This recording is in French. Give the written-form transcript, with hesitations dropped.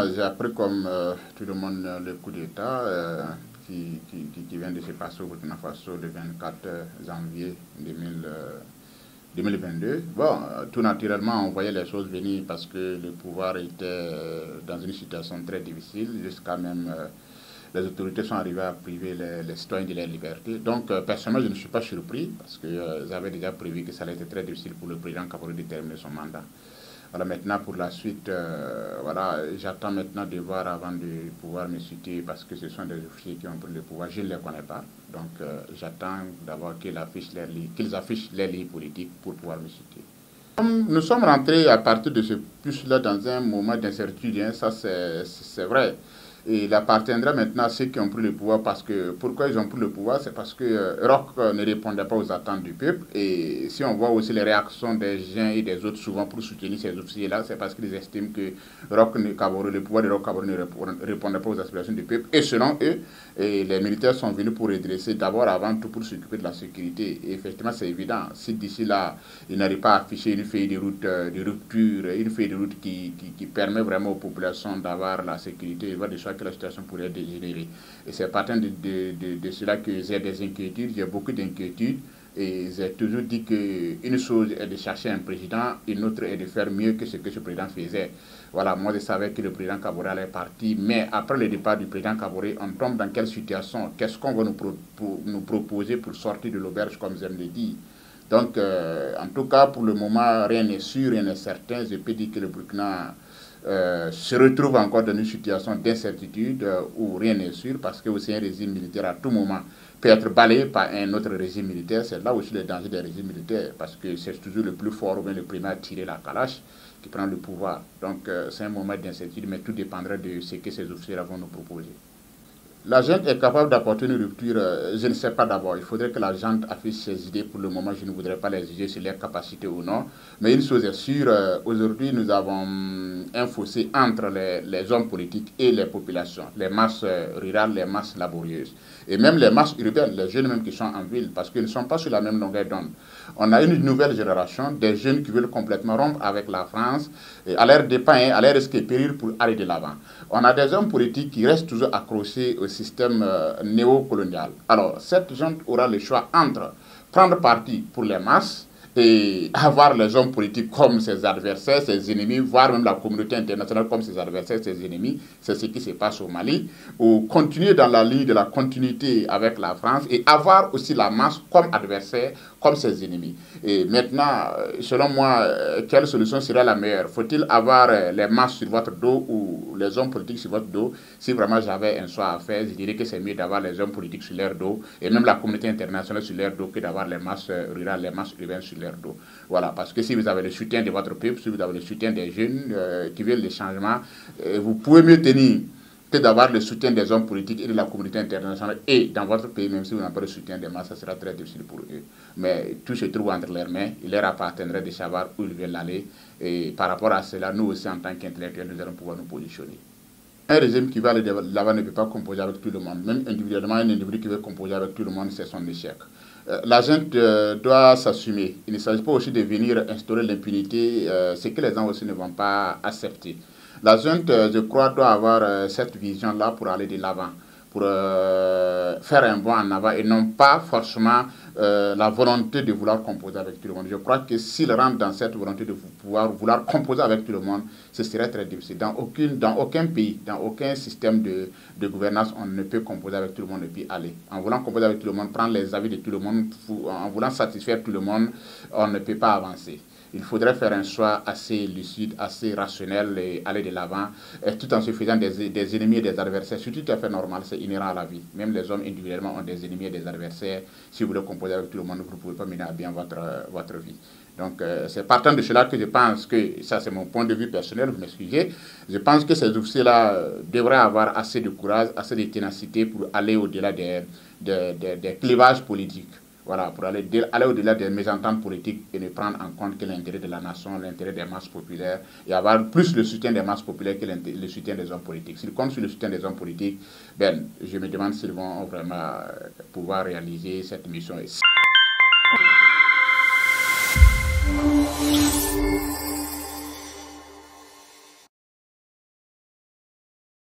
J'ai appris comme tout le monde le coup d'État qui vient de se passer au Burkina Faso le 24 janvier 2022. Bon, tout naturellement, on voyait les choses venir parce que le pouvoir était dans une situation très difficile, jusqu'à même les autorités sont arrivées à priver les citoyens de leur liberté. Donc, personnellement, je ne suis pas surpris parce qu'ils avaient déjà prévu que ça allait être très difficile pour le président Kaboré de terminer son mandat. Voilà, maintenant pour la suite, voilà, j'attends maintenant de voir avant de pouvoir me citer parce que ce sont des officiers qui ont pris le pouvoir, je ne les connais pas. Donc j'attends d'abord qu'ils affichent les lignes politiques pour pouvoir me citer. Nous sommes rentrés à partir de ce plus-là dans un moment d'incertitude, hein, ça c'est vrai. Et il appartiendra maintenant à ceux qui ont pris le pouvoir parce que, pourquoi ils ont pris le pouvoir, c'est parce que Roch ne répondait pas aux attentes du peuple. Et si on voit aussi les réactions des uns et des autres souvent pour soutenir ces officiers-là, c'est parce qu'ils estiment que le pouvoir de Roch Kaboré ne répondait pas aux aspirations du peuple. Et selon eux, les militaires sont venus pour redresser d'abord avant tout pour s'occuper de la sécurité. Et effectivement, c'est évident. Si d'ici là, ils n'arrivent pas à afficher une feuille de route de rupture, une feuille de route qui permet vraiment aux populations d'avoir la sécurité, il va de soi que la situation pourrait dégénérer. Et c'est partant de cela que j'ai des inquiétudes, j'ai beaucoup d'inquiétudes. Et j'ai toujours dit qu'une chose est de chercher un président, une autre est de faire mieux que ce que ce président faisait. Voilà, moi je savais que le président Kaboré allait partir, mais après le départ du président Kaboré, on tombe dans quelle situation? Qu'est-ce qu'on va nous proposer pour sortir de l'auberge, comme j'aime le dire? Donc, en tout cas, pour le moment, rien n'est sûr, rien n'est certain. Je peux dire que le Burkina se retrouve encore dans une situation d'incertitude où rien n'est sûr, parce que aussi un régime militaire à tout moment peut être balayé par un autre régime militaire. C'est là aussi le danger des régimes militaires, parce que c'est toujours le plus fort ou bien le premier à tirer la calache qui prend le pouvoir. Donc c'est un moment d'incertitude, mais tout dépendra de ce que ces officiers vont nous proposer. La junte est capable d'apporter une rupture, je ne sais pas d'abord. Il faudrait que la junte affiche ses idées. Pour le moment, je ne voudrais pas les juger sur leurs capacités ou non. Mais une chose est sûre, aujourd'hui, nous avons un fossé entre les hommes politiques et les populations, les masses rurales, les masses laborieuses. Et même les masses urbaines, les jeunes même qui sont en ville, parce qu'ils ne sont pas sur la même longueur d'onde. On a une nouvelle génération, des jeunes qui veulent complètement rompre avec la France, et à l'air dépens, à l'air risque et péril pour aller de l'avant. On a des hommes politiques qui restent toujours accrochés au système néocolonial. Alors, cette junte aura le choix entre prendre parti pour les masses et avoir les hommes politiques comme ses adversaires, ses ennemis, voire même la communauté internationale comme ses adversaires, ses ennemis. C'est ce qui se passe au Mali. Ou continuer dans la ligne de la continuité avec la France et avoir aussi la masse comme adversaire, comme ses ennemis. Et maintenant, selon moi, quelle solution sera la meilleure? Faut-il avoir les masses sur votre dos ou les hommes politiques sur votre dos? Si vraiment j'avais un choix à faire, je dirais que c'est mieux d'avoir les hommes politiques sur leur dos et même la communauté internationale sur leur dos que d'avoir les masses rurales, les masses urbaines sur leur dos. Voilà, parce que si vous avez le soutien de votre peuple, si vous avez le soutien des jeunes qui veulent le changement, vous pouvez mieux tenir que d'avoir le soutien des hommes politiques et de la communauté internationale. Et dans votre pays, même si vous n'avez pas le soutien des masses, ça sera très difficile pour eux. Mais tout se trouve entre leurs mains. Il leur appartiendrait de savoir où ils veulent aller. Et par rapport à cela, nous aussi, en tant qu'intellectuels, nous allons pouvoir nous positionner. Un régime qui va aller de l'avant ne peut pas composer avec tout le monde. Même individuellement, un individu qui veut composer avec tout le monde, c'est son échec. La junte doit s'assumer. Il ne s'agit pas aussi de venir instaurer l'impunité, ce que les gens aussi ne vont pas accepter. La junte, je crois, doit avoir cette vision-là pour aller de l'avant, pour faire un bond en avant et non pas forcément la volonté de vouloir composer avec tout le monde. Je crois que s'il rentre dans cette volonté de vouloir composer avec tout le monde, ce serait très difficile. Dans aucun pays, dans aucun système de gouvernance, on ne peut composer avec tout le monde et puis aller. En voulant composer avec tout le monde, prendre les avis de tout le monde, en voulant satisfaire tout le monde, on ne peut pas avancer. Il faudrait faire un choix assez lucide, assez rationnel et aller de l'avant, tout en se faisant des ennemis et des adversaires. C'est tout à fait normal, c'est inhérent à la vie. Même les hommes individuellement ont des ennemis et des adversaires. Si vous voulez composer avec tout le monde, vous ne pouvez pas mener à bien votre vie. Donc c'est partant de cela que je pense que, ça c'est mon point de vue personnel, vous m'excusez, je pense que ces officiers-là devraient avoir assez de courage, assez de ténacité pour aller au-delà des clivages politiques. Voilà, pour aller au-delà des mésententes politiques et ne prendre en compte que l'intérêt de la nation, l'intérêt des masses populaires et avoir plus le soutien des masses populaires que le soutien des hommes politiques. S'ils comptent sur le soutien des hommes politiques, ben, je me demande s'ils vont vraiment pouvoir réaliser cette mission.